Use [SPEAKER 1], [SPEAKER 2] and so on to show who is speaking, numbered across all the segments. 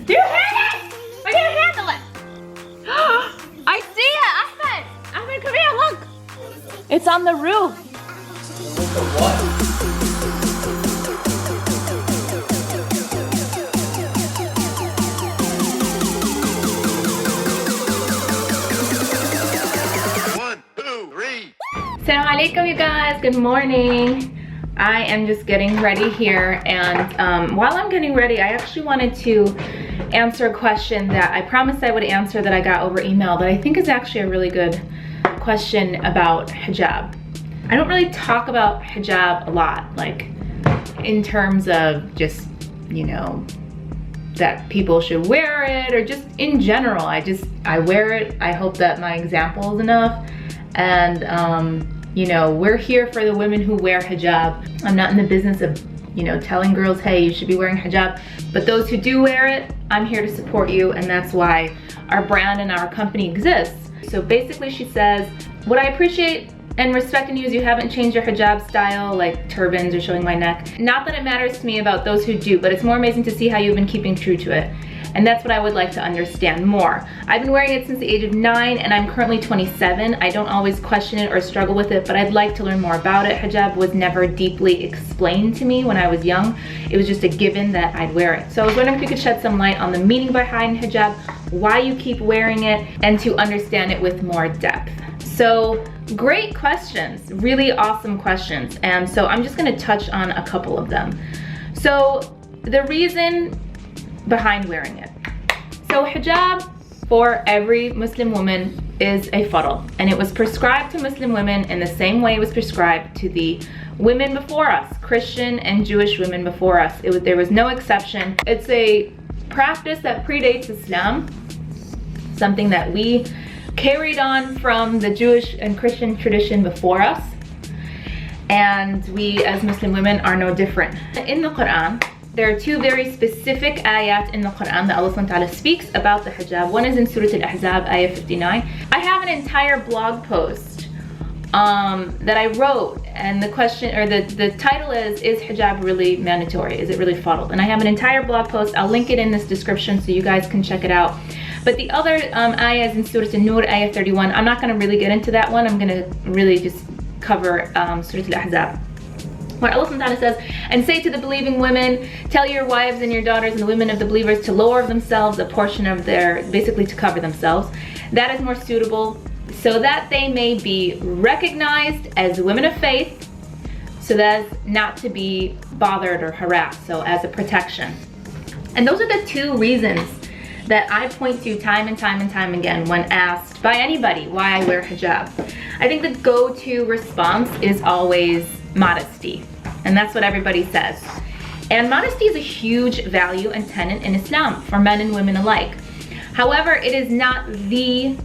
[SPEAKER 1] Do you hear it? I can't handle it. I see it, Ahmed. Ahmed, come here, look. It's on the roof. Assalamu alaikum, you guys. Good morning. I am just getting ready here, and while I'm getting ready, I actually wanted to answer a question that I promised I would answer that I got over email that I think is actually a really good question about hijab. I don't really talk about hijab a lot, like in terms of just, you know, that people should wear it, or just in general. I wear it. I hope that my example is enough. And you know, we're here for the women who wear hijab. I'm not in the business of, you know, telling girls, hey, you should be wearing hijab. But those who do wear it, I'm here to support you, and that's why our brand and our company exists. So basically she says, what I appreciate and respect in you is you haven't changed your hijab style, like turbans or showing my neck. Not that it matters to me about those who do, but it's more amazing to see how you've been keeping true to it. And that's what I would like to understand more. I've been wearing it since the age of 9, and I'm currently 27. I don't always question it or struggle with it, but I'd like to learn more about it. Hijab was never deeply explained to me when I was young. It was just a given that I'd wear it. So I was wondering if you could shed some light on the meaning behind hijab, why you keep wearing it, and to understand it with more depth. So great questions, really awesome questions. And so I'm just gonna touch on a couple of them. So the reason behind wearing it. So hijab for every Muslim woman is a fadl, and it was prescribed to Muslim women in the same way it was prescribed to the women before us, Christian and Jewish women before us. There was no exception. It's a practice that predates Islam, something that we carried on from the Jewish and Christian tradition before us, and we as Muslim women are no different. In the Quran, there are two very specific ayat in the Quran that Allah SWT speaks about the hijab. One is in Surah Al-Ahzab, ayah 59. I have an entire blog post that I wrote, and the question, or the title is hijab really mandatory? Is it really fadl? And I have an entire blog post. I'll link it in this description so you guys can check it out. But the other ayah is in Surah An-Nur, ayah 31. I'm not gonna really get into that one. I'm gonna really just cover Surah Al-Ahzab, where Allah SWT says, and say to the believing women, tell your wives and your daughters and the women of the believers to lower themselves a portion of their, basically to cover themselves. That is more suitable, so that they may be recognized as women of faith, so that as not to be bothered or harassed, so as a protection. And those are the two reasons that I point to time and time and time again when asked by anybody why I wear hijab. I think the go-to response is always modesty, and that's what everybody says. And modesty is a huge value and tenet in Islam for men and women alike. However, it is not the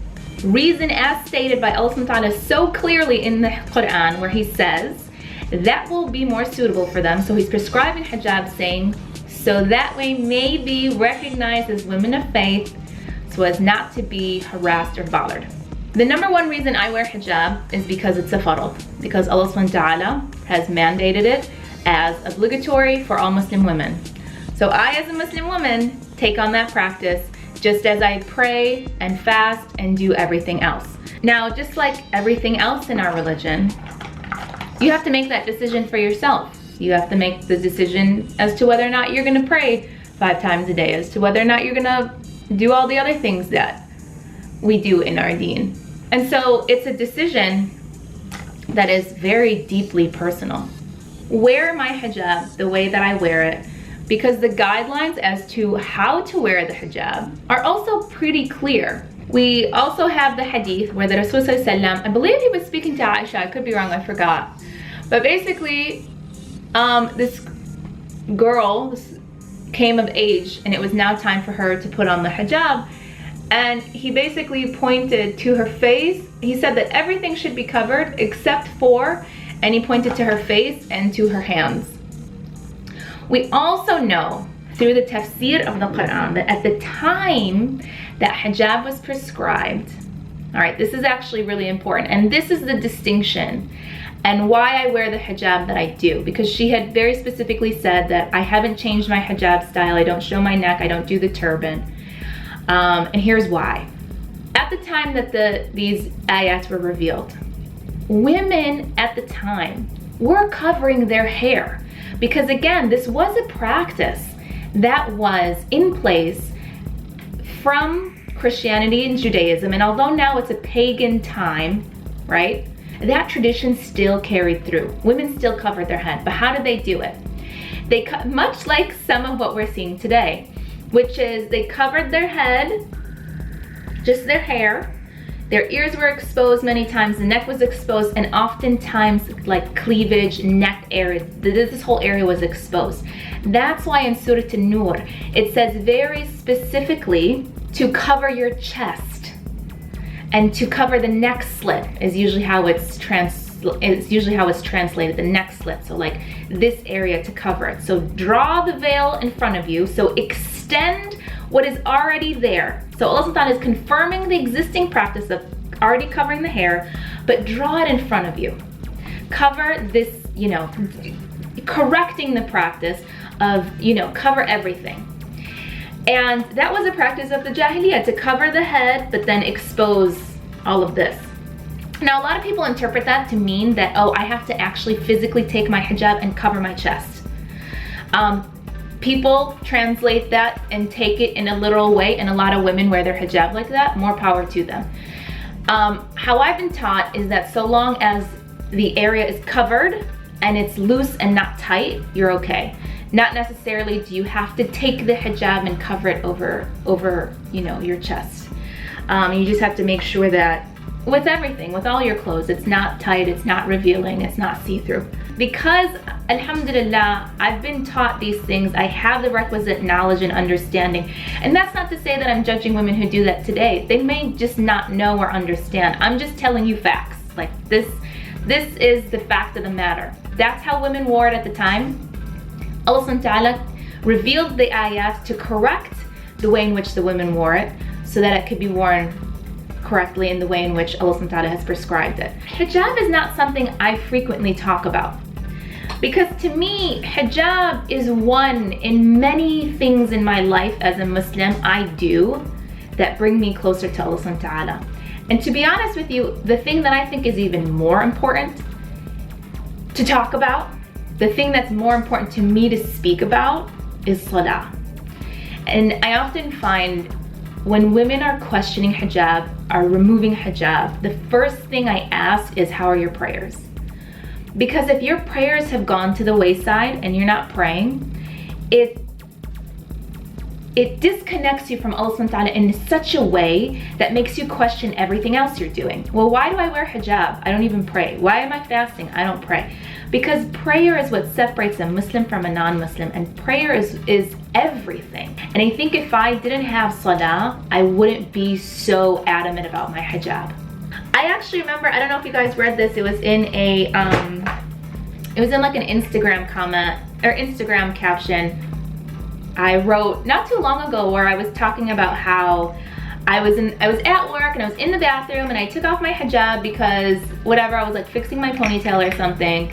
[SPEAKER 1] reason as stated by Allah SWT so clearly in the Quran, where he says that will be more suitable for them. So he's prescribing hijab, saying so that way may be recognized as women of faith, so as not to be harassed or bothered. The number one reason I wear hijab is because it's a fadl, because Allah SWT has mandated it as obligatory for all Muslim women. So I, as a Muslim woman, take on that practice just as I pray and fast and do everything else. Now, just like everything else in our religion, you have to make that decision for yourself. You have to make the decision as to whether or not you're gonna pray 5 times a day, as to whether or not you're gonna do all the other things that we do in our deen. And so it's a decision that is very deeply personal. Wear my hijab the way that I wear it, because the guidelines as to how to wear the hijab are also pretty clear. We also have the hadith where the Rasul ﷺ, I believe he was speaking to Aisha, I could be wrong, I forgot. But basically, this girl came of age, and it was now time for her to put on the hijab. And he basically pointed to her face. He said that everything should be covered except for, and he pointed to her face and to her hands. We also know through the tafsir of the Quran that at the time that hijab was prescribed, all right, this is actually really important, and this is the distinction. and why I wear the hijab that I do, because she had very specifically said that I haven't changed my hijab style. I don't show my neck, I don't do the turban. And here's why. At the time that these ayats were revealed, women at the time were covering their hair, because again, this was a practice that was in place from Christianity and Judaism, and although now it's a pagan time, right, that tradition still carried through. Women still covered their head, but how did they do it? They much like some of what we're seeing today, which is they covered their head, just their hair. Their ears were exposed many times, the neck was exposed, and oftentimes like cleavage, neck area, this whole area was exposed. That's why in Surah An-Nur, it says very specifically to cover your chest and to cover the neck slit is usually how it's translated, the neck slit. So like this area to cover it. So draw the veil in front of you, so extend what is already there. So Allah subhanahu is confirming the existing practice of already covering the hair, but draw it in front of you. Cover this, you know, correcting the practice of, you know, cover everything. And that was a practice of the Jahiliyyah, to cover the head, but then expose all of this. Now, a lot of people interpret that to mean that, oh, I have to actually physically take my hijab and cover my chest. People translate that and take it in a literal way, and a lot of women wear their hijab like that. More power to them. How I've been taught is that so long as the area is covered and it's loose and not tight, you're okay. Not necessarily do you have to take the hijab and cover it over you know, your chest. You just have to make sure that with everything, with all your clothes, it's not tight, it's not revealing, it's not see-through. Because, alhamdulillah, I've been taught these things, I have the requisite knowledge and understanding. And that's not to say that I'm judging women who do that today. They may just not know or understand. I'm just telling you facts. Like this is the fact of the matter. That's how women wore it at the time. Allah subhanahu wa ta'ala revealed the ayat to correct the way in which the women wore it, so that it could be worn correctly in the way in which Allah subhanahu wa ta'ala has prescribed it. Hijab is not something I frequently talk about, because to me, hijab is one in many things in my life as a Muslim I do that bring me closer to Allah subhanahu wa ta'ala. And to be honest with you, the thing that I think is even more important to talk about, the thing that's more important to me to speak about, is salah. And I often find when women are questioning hijab, are removing hijab, the first thing I ask is, how are your prayers? Because if your prayers have gone to the wayside and you're not praying, it disconnects you from Allah subhanahu wa ta'ala in such a way that makes you question everything else you're doing. Well, why do I wear hijab? I don't even pray. Why am I fasting? I don't pray. Because prayer is what separates a Muslim from a non-Muslim, and prayer is everything. And I think if I didn't have salah, I wouldn't be so adamant about my hijab. I actually remember, I don't know if you guys read this, it was in like an Instagram comment or Instagram caption I wrote not too long ago, where I was talking about how I was at work and I was in the bathroom and I took off my hijab because whatever, I was like fixing my ponytail or something.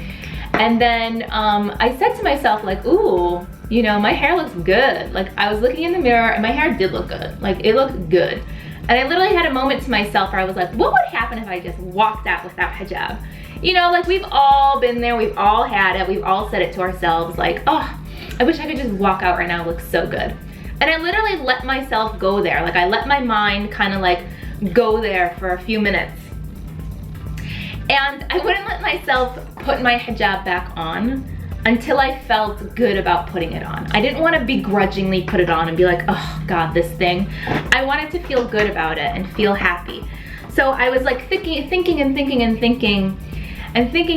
[SPEAKER 1] And then I said to myself, like, ooh, you know, my hair looks good. Like, I was looking in the mirror and my hair did look good. Like, it looked good. And I literally had a moment to myself where I was like, what would happen if I just walked out without hijab? You know, like, we've all been there, we've all had it, we've all said it to ourselves, like, oh, I wish I could just walk out right now, it looks so good. And I literally let myself go there. Like, I let my mind kind of like go there for a few minutes. And I wouldn't let myself put my hijab back on until I felt good about putting it on. I didn't want to begrudgingly put it on and be like, oh God, this thing. I wanted to feel good about it and feel happy. So I was like thinking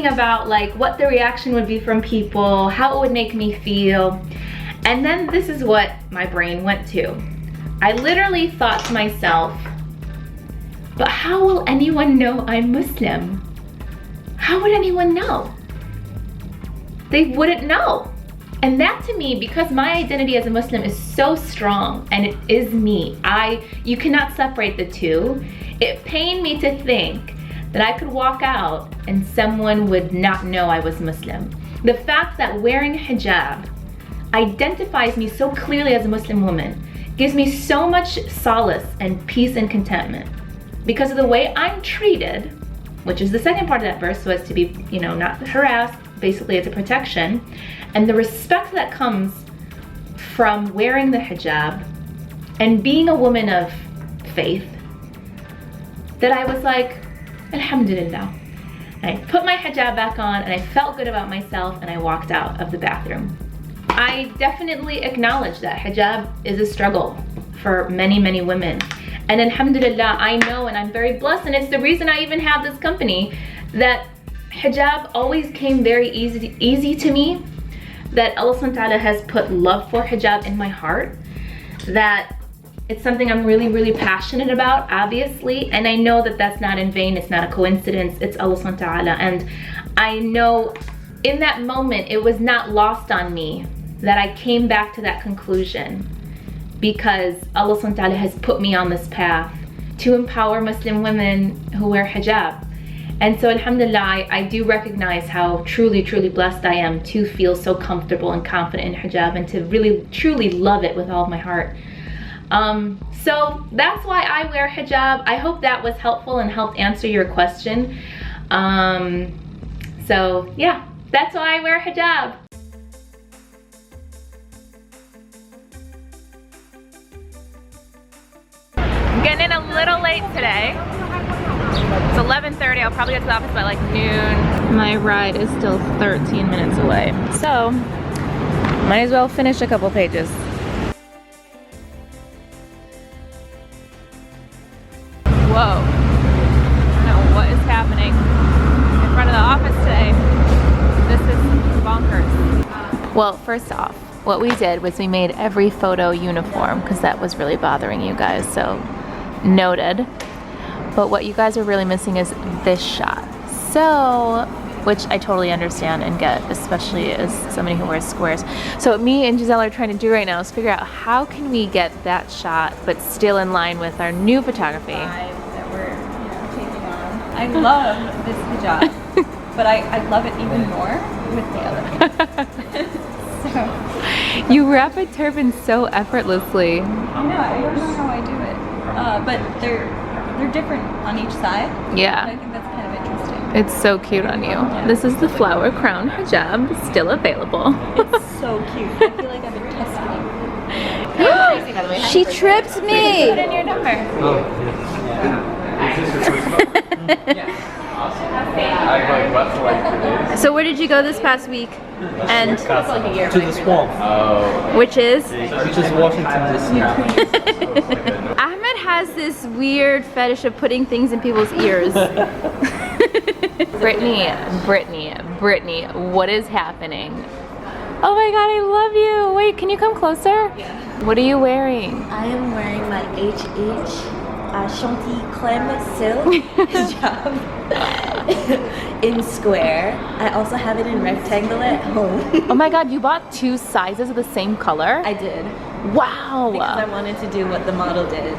[SPEAKER 1] about like what the reaction would be from people, how it would make me feel. And then this is what my brain went to. I literally thought to myself, but how will anyone know I'm Muslim? How would anyone know? They wouldn't know. And that to me, because my identity as a Muslim is so strong and it is me, you cannot separate the two. It pained me to think that I could walk out and someone would not know I was Muslim. The fact that wearing hijab identifies me so clearly as a Muslim woman gives me so much solace and peace and contentment because of the way I'm treated, which is the second part of that verse, so as to be, you know, not harassed. Basically, it's a protection, and the respect that comes from wearing the hijab and being a woman of faith, that I was like, alhamdulillah. And I put my hijab back on and I felt good about myself and I walked out of the bathroom. I definitely acknowledge that hijab is a struggle for many, many women. And alhamdulillah, I know, and I'm very blessed, and it's the reason I even have this company, that hijab always came very easy to me, that Allah subhanahu wa ta'ala has put love for hijab in my heart, that it's something I'm really, really passionate about, obviously, and I know that that's not in vain, it's not a coincidence, it's Allah subhanahu wa ta'ala, and I know in that moment it was not lost on me that I came back to that conclusion, because Allah subhanahu wa ta'ala has put me on this path to empower Muslim women who wear hijab. And so alhamdulillah, I do recognize how truly, truly blessed I am to feel so comfortable and confident in hijab and to really, truly love it with all of my heart. So that's why I wear hijab. I hope that was helpful and helped answer your question. So yeah, that's why I wear hijab. I'm getting in a little late today. It's 11:30, I'll probably get to the office by like noon. My ride is still 13 minutes away. So, might as well finish a couple pages. Whoa, I don't know what is happening in front of the office today. This is bonkers. Well, first off, what we did was we made every photo uniform because that was really bothering you guys, so noted. But what you guys are really missing is this shot. So, which I totally understand and get, especially as somebody who wears squares. So what me and Giselle are trying to do right now is figure out how can we get that shot, but still in line with our new photography.
[SPEAKER 2] That we're taking on. I love this hijab, but I love it even more with the other. So.
[SPEAKER 1] You wrap a turban so effortlessly.
[SPEAKER 2] I know, I don't know how I do it. But they're different on each side.
[SPEAKER 1] Yeah.
[SPEAKER 2] I think that's kind of interesting.
[SPEAKER 1] It's so cute on you. Yeah. This is the flower crown hijab, still available.
[SPEAKER 2] It's so cute. I feel like I've been testing it. She tripped me!
[SPEAKER 1] Put in your number. So where did you go this past week? And
[SPEAKER 3] to the swamp.
[SPEAKER 1] Which is
[SPEAKER 3] Washington DC.
[SPEAKER 1] Ahmed has this weird fetish of putting things in people's ears. Brittany, what is happening? Oh my god, I love you. Wait, can you come closer? Yeah. What are you wearing?
[SPEAKER 4] I am wearing my HH Shanti Clem Silk hijab in square. I also have it in rectangle at home.
[SPEAKER 1] Oh my god, you bought 2 sizes of the same color?
[SPEAKER 4] I did.
[SPEAKER 1] Wow.
[SPEAKER 4] Because I wanted to do what the model did.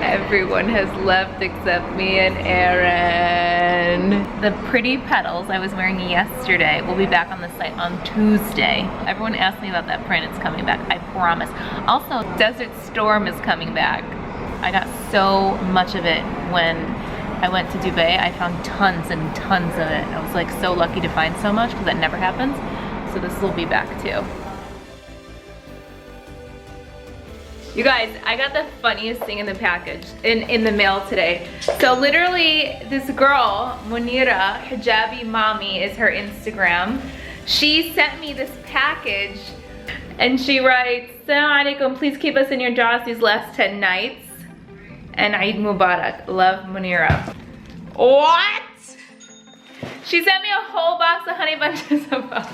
[SPEAKER 1] Everyone has left except me and Aaron. The pretty petals I was wearing yesterday will be back on the site on Tuesday. Everyone asked me about that print. It's coming back, I promise. Also, Desert Storm is coming back. I got so much of it when I went to Dubai. I found tons and tons of it. I was like so lucky to find so much because that never happens. So this will be back too. You guys, I got the funniest thing in the package, in the mail today. So literally, this girl, Munira, Hijabi Mommy is her Instagram. She sent me this package and she writes, "Assalamu alaikum, please keep us in your jaws these last 10 nights. And Eid Mubarak, love Munira." What? She sent me a whole box of honey bunches of bugs.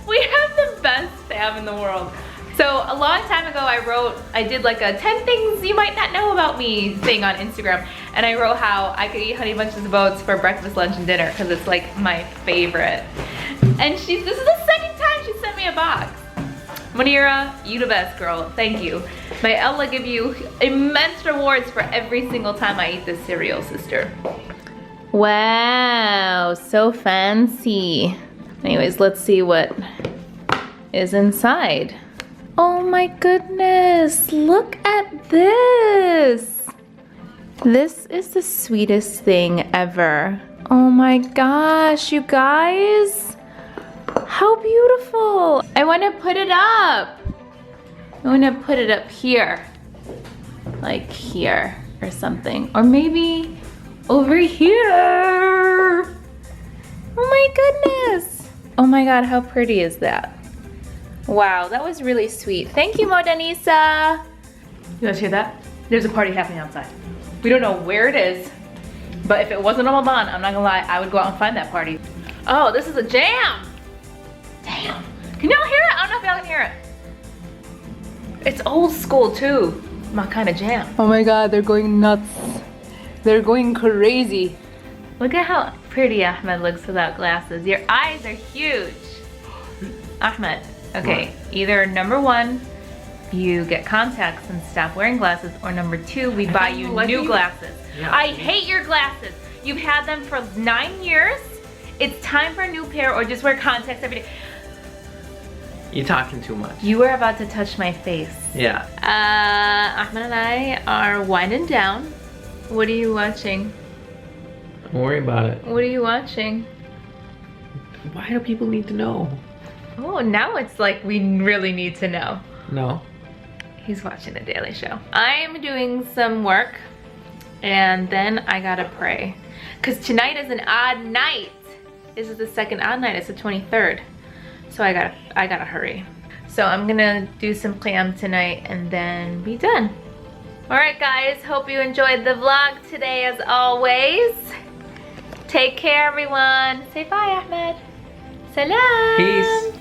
[SPEAKER 1] We have the best fam in the world. So a long time ago I did like a 10 things you might not know about me thing on Instagram, and I wrote how I could eat honey bunches of oats for breakfast, lunch, and dinner because it's like my favorite. And this is the second time she sent me a box. Munira, you the best, girl. Thank you. May Allah give you immense rewards for every single time I eat this cereal, sister. Wow, so fancy. Anyways, let's see what is inside. Oh my goodness, look at this. This is the sweetest thing ever. Oh my gosh, you guys. How beautiful. I want to put it up. I want to put it up here. Like here or something. Or maybe over here. Oh my goodness. Oh my God, how pretty is that? Wow, that was really sweet. Thank you, Modanisa. You guys hear that? There's a party happening outside. We don't know where it is, but if it wasn't Ramadan, I'm not gonna lie, I would go out and find that party. Oh, this is a jam. Damn. Can y'all hear it? I don't know if y'all can hear it. It's old school too. My kind of jam. Oh my God, they're going nuts. They're going crazy. Look at how pretty Ahmed looks without glasses. Your eyes are huge. Ahmed, okay, either number one, you get contacts and stop wearing glasses, or number two, we buy you new glasses. Yeah. I hate your glasses. You've had them for 9 years. It's time for a new pair, or just wear contacts every day.
[SPEAKER 3] You're talking too much.
[SPEAKER 1] You were about to touch my face.
[SPEAKER 3] Yeah.
[SPEAKER 1] Ahmed and I are winding down. What are you watching?
[SPEAKER 3] Don't worry about it.
[SPEAKER 1] What are you watching?
[SPEAKER 3] Why do people need to know?
[SPEAKER 1] Oh, now it's like we really need to know.
[SPEAKER 3] No.
[SPEAKER 1] He's watching The Daily Show. I'm doing some work and then I gotta pray. Cause tonight is an odd night. This is the second odd night, it's the 23rd. So I gotta hurry. So I'm gonna do some qiyam tonight and then be done. All right guys, hope you enjoyed the vlog today as always. Take care everyone. Say bye Ahmed. Salam.
[SPEAKER 3] Peace.